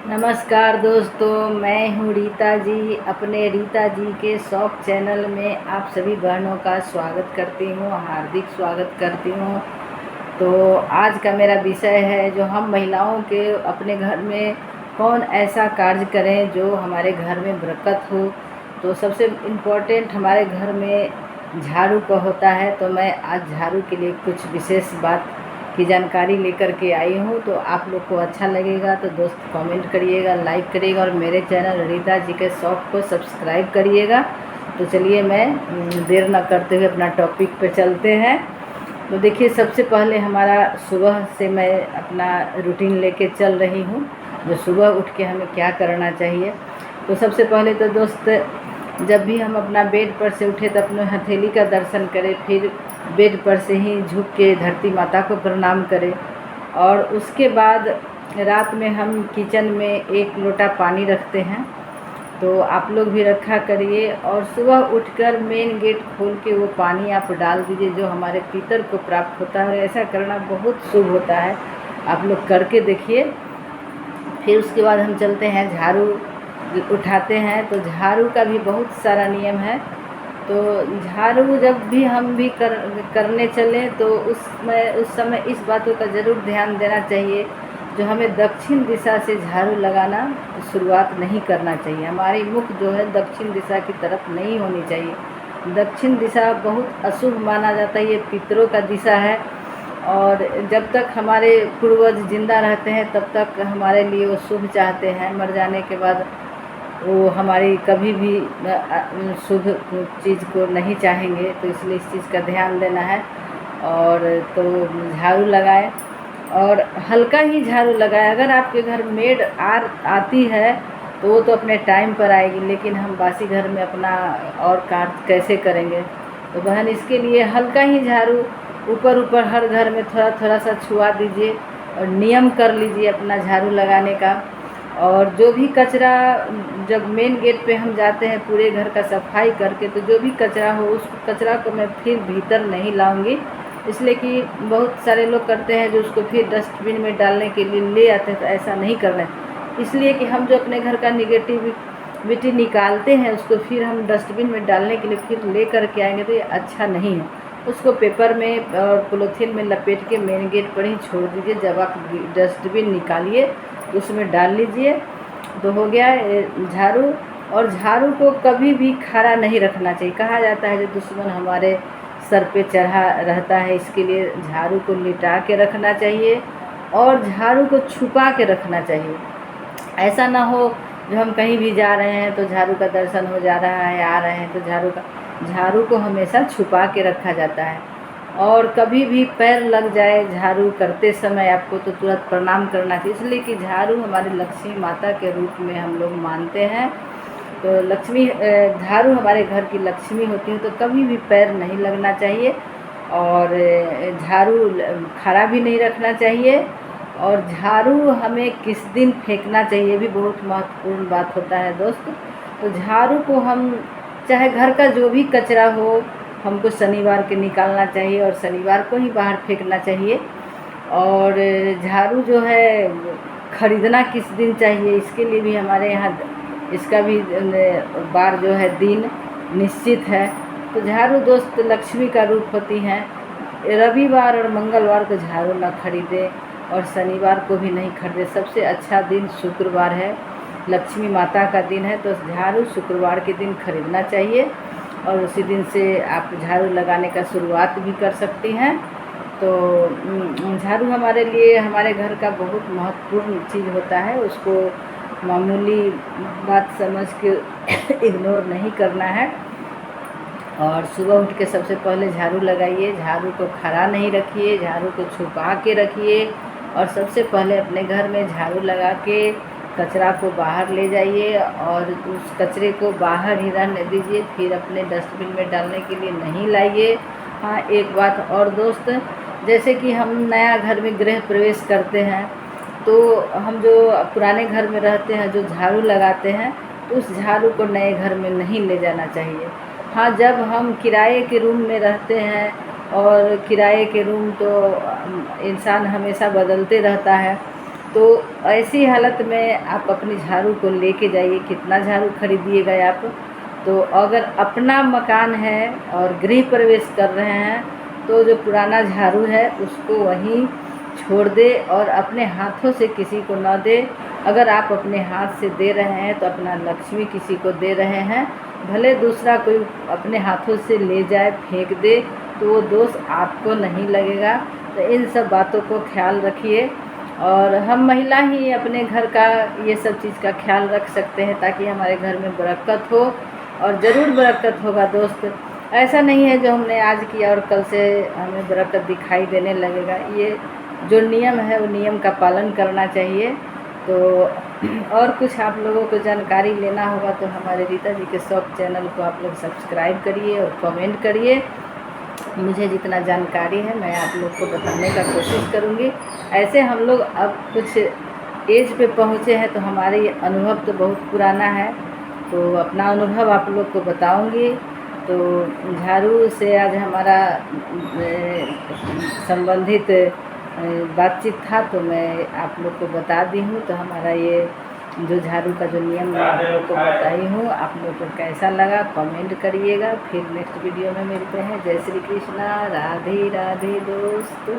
नमस्कार दोस्तों, मैं हूँ रीता जी। अपने रीता जी के शौक चैनल में आप सभी बहनों का स्वागत करती हूँ, हार्दिक स्वागत करती हूँ। तो आज का मेरा विषय है जो हम महिलाओं के अपने घर में कौन ऐसा कार्य करें जो हमारे घर में बरकत हो। तो सबसे इम्पोर्टेंट हमारे घर में झाड़ू का होता है। तो मैं आज झाड़ू के लिए कुछ विशेष बात की जानकारी लेकर के आई हूँ। तो आप लोग को अच्छा लगेगा तो दोस्त कमेंट करिएगा, लाइक करिएगा और मेरे चैनल रीता जी के शौक को सब्सक्राइब करिएगा। तो चलिए मैं देर न करते हुए अपना टॉपिक पे चलते हैं। तो देखिए, सबसे पहले हमारा सुबह से मैं अपना रूटीन लेके चल रही हूँ जो सुबह उठ के हमें क्या करना चाहिए। तो सबसे पहले तो दोस्त, जब भी हम अपना बेड पर से उठे तो अपने हथेली का दर्शन करें, फिर बेड पर से ही झुक के धरती माता को प्रणाम करें। और उसके बाद रात में हम किचन में 1 लोटा पानी रखते हैं, तो आप लोग भी रखा करिए। और सुबह उठकर मेन गेट खोल के वो पानी आप डाल दीजिए जो हमारे पितर को प्राप्त होता है। ऐसा करना बहुत शुभ होता है, आप लोग करके देखिए। फिर उसके बाद हम चलते हैं, झाड़ू उठाते हैं। तो झाड़ू का भी बहुत सारा नियम है। तो झाड़ू जब भी हम भी करने चलें तो उस समय इस बातों का ज़रूर ध्यान देना चाहिए जो हमें दक्षिण दिशा से झाड़ू लगाना शुरुआत नहीं करना चाहिए। हमारी मुख जो है दक्षिण दिशा की तरफ नहीं होनी चाहिए। दक्षिण दिशा बहुत अशुभ माना जाता है, ये पितरों का दिशा है। और जब तक हमारे पूर्वज जिंदा रहते हैं तब तक हमारे लिए वो शुभ चाहते हैं। मर जाने के बाद वो हमारी कभी भी शुभ चीज़ को नहीं चाहेंगे। तो इसलिए इस चीज़ का ध्यान देना है। और तो झाड़ू लगाएं और हल्का ही झाड़ू लगाएं। अगर आपके घर मेड आती है तो वो तो अपने टाइम पर आएगी, लेकिन हम बासी घर में अपना और कार्य कैसे करेंगे। तो बहन, इसके लिए हल्का ही झाड़ू ऊपर हर घर में थोड़ा थोड़ा सा छुआ दीजिए और नियम कर लीजिए अपना झाड़ू लगाने का। और जो भी कचरा, जब मेन गेट पे हम जाते हैं पूरे घर का सफाई करके, तो जो भी कचरा हो उस कचरा को मैं फिर भीतर नहीं लाऊंगी। इसलिए कि बहुत सारे लोग करते हैं जो उसको फिर डस्टबिन में डालने के लिए ले आते हैं। तो ऐसा नहीं करना है। इसलिए कि हम जो अपने घर का निगेटिविटी निकालते हैं उसको फिर हम डस्टबिन में डालने के लिए फिर ले करके आएंगे, तो ये अच्छा नहीं है। उसको पेपर में और पॉलीथीन में लपेट के मेन गेट पर ही छोड़ दीजिए। जब आप डस्टबिन निकालिए तो उसमें डाल लीजिए। तो हो गया झाड़ू। और झाड़ू को कभी भी खड़ा नहीं रखना चाहिए। कहा जाता है जो दुश्मन हमारे सर पे चढ़ा रहता है, इसके लिए झाड़ू को लिटा के रखना चाहिए और झाड़ू को छुपा के रखना चाहिए। ऐसा ना हो जो हम कहीं भी जा रहे हैं तो झाड़ू का दर्शन हो जा रहा है, आ रहे हैं तो झाड़ू को हमेशा छुपा के रखा जाता है। और कभी भी पैर लग जाए झाड़ू करते समय आपको तो तुरंत प्रणाम करना चाहिए। इसलिए कि झाड़ू हमारी लक्ष्मी माता के रूप में हम लोग मानते हैं। तो झाड़ू हमारे घर की लक्ष्मी होती है, तो कभी भी पैर नहीं लगना चाहिए। और झाड़ू खड़ा भी नहीं रखना चाहिए। और झाड़ू हमें किस दिन फेंकना चाहिए भी बहुत महत्वपूर्ण बात होता है दोस्त। तो झाड़ू को हम चाहे घर का जो भी कचरा हो हमको शनिवार के निकालना चाहिए और शनिवार को ही बाहर फेंकना चाहिए। और झाड़ू जो है ख़रीदना किस दिन चाहिए, इसके लिए भी हमारे यहाँ इसका भी बार जो है दिन निश्चित है। तो झाड़ू दोस्त लक्ष्मी का रूप होती हैं। रविवार और मंगलवार को झाड़ू ना खरीदें और शनिवार को भी नहीं खरीदें। सबसे अच्छा दिन शुक्रवार है, लक्ष्मी माता का दिन है। तो झाड़ू शुक्रवार के दिन खरीदना चाहिए और उसी दिन से आप झाड़ू लगाने का शुरुआत भी कर सकती हैं। तो झाड़ू हमारे लिए हमारे घर का बहुत महत्वपूर्ण चीज़ होता है। उसको मामूली बात समझ के इग्नोर नहीं करना है। और सुबह उठ के सबसे पहले झाड़ू लगाइए। झाड़ू को खड़ा नहीं रखिए, झाड़ू को छुपा के रखिए। और सबसे पहले अपने घर में झाड़ू लगा के कचरा को बाहर ले जाइए और उस कचरे को बाहर ही रहने दीजिए, फिर अपने डस्टबिन में डालने के लिए नहीं लाइए। हाँ, एक बात और दोस्त, जैसे कि हम नया घर में गृह प्रवेश करते हैं तो हम जो पुराने घर में रहते हैं जो झाड़ू लगाते हैं तो उस झाड़ू को नए घर में नहीं ले जाना चाहिए। हाँ, जब हम किराए के रूम में रहते हैं और किराए के रूम तो इंसान हमेशा बदलते रहता है, तो ऐसी हालत में आप अपनी झाड़ू को लेके जाइए। कितना झाड़ू खरीदिएगा आप? तो अगर अपना मकान है और गृह प्रवेश कर रहे हैं तो जो पुराना झाड़ू है उसको वहीं छोड़ दे और अपने हाथों से किसी को न दे। अगर आप अपने हाथ से दे रहे हैं तो अपना लक्ष्मी किसी को दे रहे हैं, भले दूसरा कोई अपने हाथों से ले जाए फेंक दे तो वो दोष आपको नहीं लगेगा। तो इन सब बातों को ख्याल रखिए। और हम महिला ही अपने घर का ये सब चीज़ का ख्याल रख सकते हैं ताकि हमारे घर में बरकत हो, और ज़रूर बरकत होगा दोस्त। ऐसा नहीं है जो हमने आज किया और कल से हमें बरकत दिखाई देने लगेगा। ये जो नियम है वो नियम का पालन करना चाहिए। तो और कुछ आप लोगों को जानकारी लेना होगा तो हमारे रीता जी के शौक चैनल को आप लोग सब्सक्राइब करिए और कमेंट करिए। मुझे जितना जानकारी है मैं आप लोग को बताने का कोशिश करूँगी। ऐसे हम लोग अब कुछ एज पे पहुँचे हैं तो हमारे ये अनुभव तो बहुत पुराना है, तो अपना अनुभव आप लोग को बताऊँगी। तो झाड़ू से आज हमारा संबंधित बातचीत था तो मैं आप लोग को बता दी हूँ। तो हमारा ये जो झाड़ू का जो नियम मैं आप लोग को बताई हूँ, आप लोग को कैसा लगा कमेंट करिएगा। फिर नेक्स्ट वीडियो में मिलते हैं। जय श्री कृष्णा, राधे राधे दोस्त।